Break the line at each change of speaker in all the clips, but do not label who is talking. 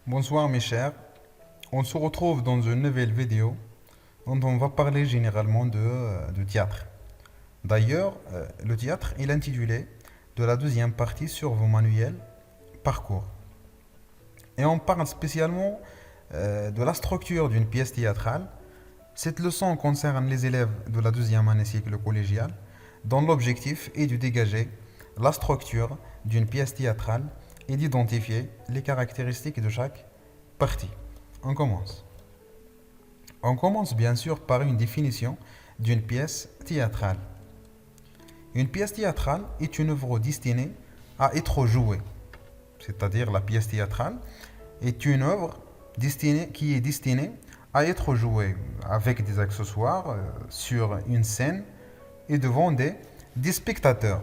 Bonsoir mes chers, on se retrouve dans une nouvelle vidéo dont on va parler généralement de théâtre. D'ailleurs, le théâtre est l'intitulé de la deuxième partie sur vos manuels parcours. Et on parle spécialement de la structure d'une pièce théâtrale. Cette leçon concerne les élèves de la deuxième année cycle collégial, dont l'objectif est de dégager la structure d'une pièce théâtrale et d'identifier les caractéristiques de chaque partie. On commence. On commence bien sûr par une définition d'une pièce théâtrale. Une pièce théâtrale est une œuvre destinée à être jouée. C'est-à-dire la pièce théâtrale est une œuvre qui est destinée à être jouée avec des accessoires sur une scène et devant des spectateurs.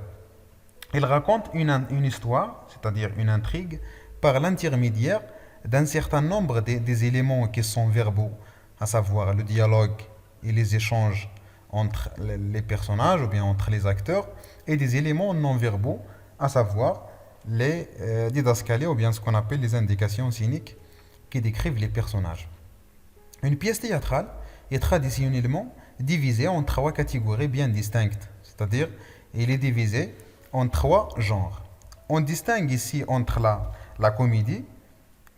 Il raconte une histoire, c'est-à-dire une intrigue, par l'intermédiaire d'un certain nombre des éléments qui sont verbaux, à savoir le dialogue et les échanges entre les personnages ou bien entre les acteurs, et des éléments non verbaux, à savoir les didascalies ou bien ce qu'on appelle les indications scéniques qui décrivent les personnages. Une pièce théâtrale est traditionnellement divisée en trois catégories bien distinctes, c'est-à-dire elle est divisée en trois genres. On distingue ici entre la comédie,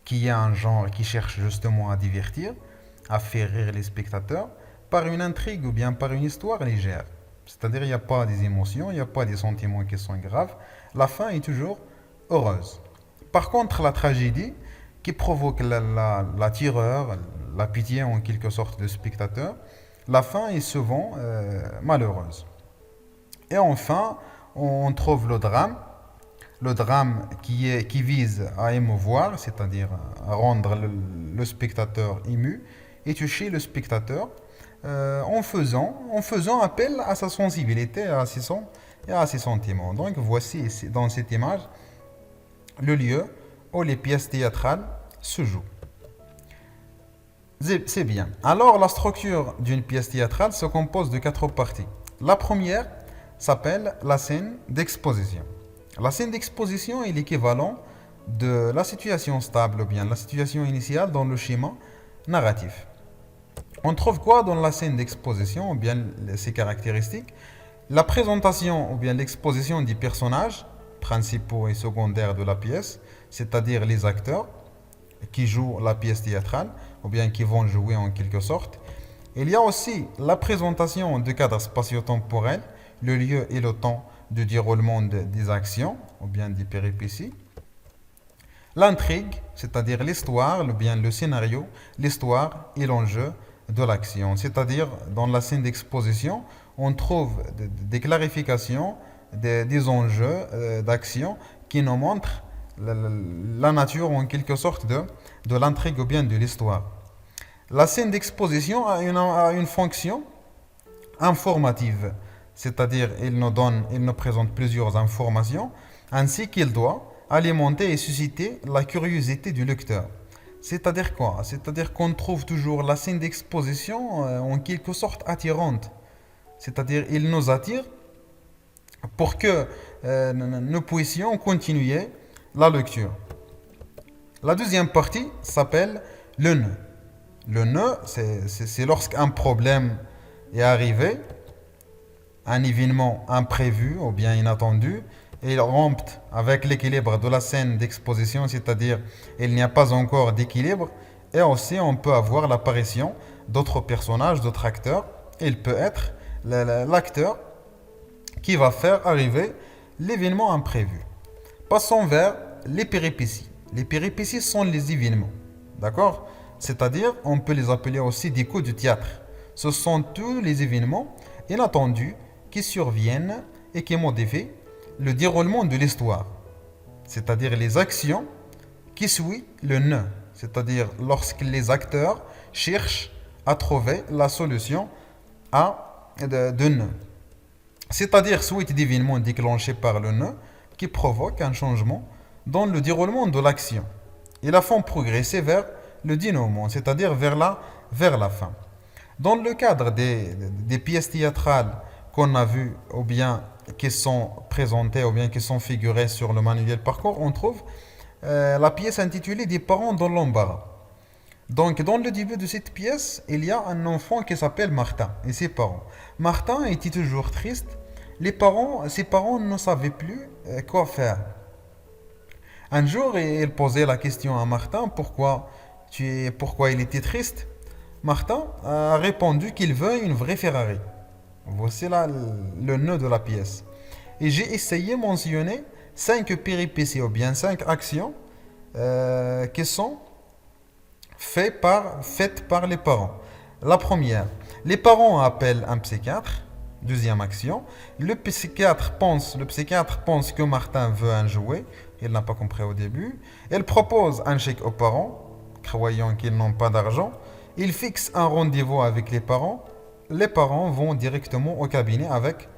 qui est un genre qui cherche justement à divertir, à faire rire les spectateurs, par une intrigue ou bien par une histoire légère. C'est-à-dire il n'y a pas des émotions, il n'y a pas des sentiments qui sont graves. La fin est toujours heureuse. Par contre, la tragédie, qui provoque la terreur, la pitié en quelque sorte du spectateur, la fin est souvent malheureuse. Et enfin, on trouve le drame qui vise à émouvoir, c'est-à-dire à rendre le spectateur ému et toucher le spectateur en faisant appel à sa sensibilité et à ses sentiments. Donc voici dans cette image le lieu où les pièces théâtrales se jouent. C'est bien. Alors la structure d'une pièce théâtrale se compose de quatre parties. La première s'appelle la scène d'exposition. La scène d'exposition est l'équivalent de la situation stable ou bien la situation initiale dans le schéma narratif. On trouve quoi dans la scène d'exposition ou bien ses caractéristiques? La présentation ou bien l'exposition des personnages principaux et secondaires de la pièce, c'est-à-dire les acteurs qui jouent la pièce théâtrale ou bien qui vont jouer en quelque sorte. Il y a aussi la présentation de cadres spatio-temporels, le lieu et le temps de déroulement des actions ou bien des péripéties. L'intrigue, c'est-à-dire l'histoire, ou bien le scénario, l'histoire et l'enjeu de l'action. C'est-à-dire dans la scène d'exposition, on trouve des clarifications des enjeux d'action qui nous montrent la nature en quelque sorte de l'intrigue ou bien de l'histoire. La scène d'exposition a une fonction informative, c'est-à-dire il nous présente plusieurs informations, ainsi qu'il doit alimenter et susciter la curiosité du lecteur. C'est-à-dire quoi? C'est-à-dire qu'on trouve toujours la scène d'exposition en quelque sorte attirante. C'est-à-dire il nous attire pour que nous puissions continuer la lecture. La deuxième partie s'appelle le nœud. Le nœud, c'est lorsqu'un problème est arrivé, un événement imprévu ou bien inattendu, et il rompt avec l'équilibre de la scène d'exposition, c'est-à-dire il n'y a pas encore d'équilibre, et aussi on peut avoir l'apparition d'autres personnages, d'autres acteurs. Il peut être l'acteur qui va faire arriver l'événement imprévu. Passons vers les péripéties. Les péripéties sont les événements, d'accord? C'est-à-dire, on peut les appeler aussi des coups de théâtre. Ce sont tous les événements inattendus qui surviennent et qui modifient le déroulement de l'histoire. C'est-à-dire les actions qui suivent le nœud. C'est-à-dire lorsque les acteurs cherchent à trouver la solution de nœud. C'est-à-dire suite d'événements déclenchés par le nœud qui provoquent un changement dans le déroulement de l'action et la font progresser vers le dénouement, c'est-à-dire vers la fin. Dans le cadre des pièces théâtrales qu'on a vues ou bien qui sont présentées ou bien qui sont figurées sur le manuel parcours, on trouve la pièce intitulée Des parents dans l'embarras. Donc, dans le début de cette pièce, il y a un enfant qui s'appelle Martin et ses parents. Martin était toujours triste. Ses parents ne savaient plus quoi faire. Un jour, il posait la question à Martin pourquoi il était triste. Martin a répondu qu'il veut une vraie Ferrari. Voici là le nœud de la pièce. Et j'ai essayé de mentionner 5 péripéties ou bien 5 actions qui sont faites par les parents. La première, les parents appellent un psychiatre. Deuxième action, le psychiatre pense que Martin veut un jouet. Il n'a pas compris au début. Il propose un chèque aux parents, croyant qu'ils n'ont pas d'argent. Il fixe un rendez-vous avec les parents. Les parents vont directement au cabinet avec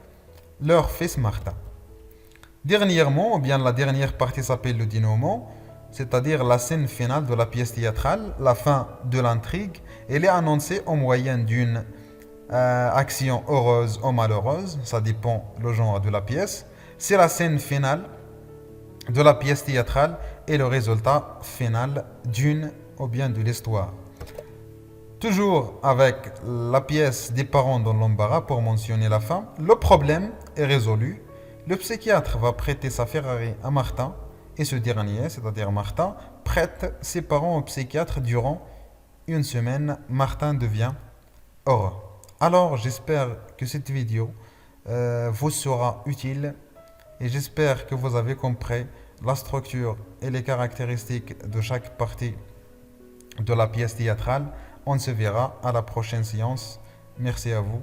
leur fils Martin. Dernièrement, ou bien la dernière partie s'appelle le dénouement, c'est-à-dire la scène finale de la pièce théâtrale, la fin de l'intrigue. Elle est annoncée au moyen d'une action heureuse ou malheureuse, ça dépend le genre de la pièce. C'est la scène finale de la pièce théâtrale et le résultat final d'une ou bien de l'histoire. Toujours avec la pièce des parents dans l'embarras pour mentionner la fin, le problème est résolu. Le psychiatre va prêter sa Ferrari à Martin et ce dernier, c'est-à-dire Martin, prête ses parents au psychiatre durant une semaine. Martin devient heureux. Alors j'espère que cette vidéo vous sera utile et j'espère que vous avez compris la structure et les caractéristiques de chaque partie de la pièce théâtrale. On se verra à la prochaine séance. Merci à vous.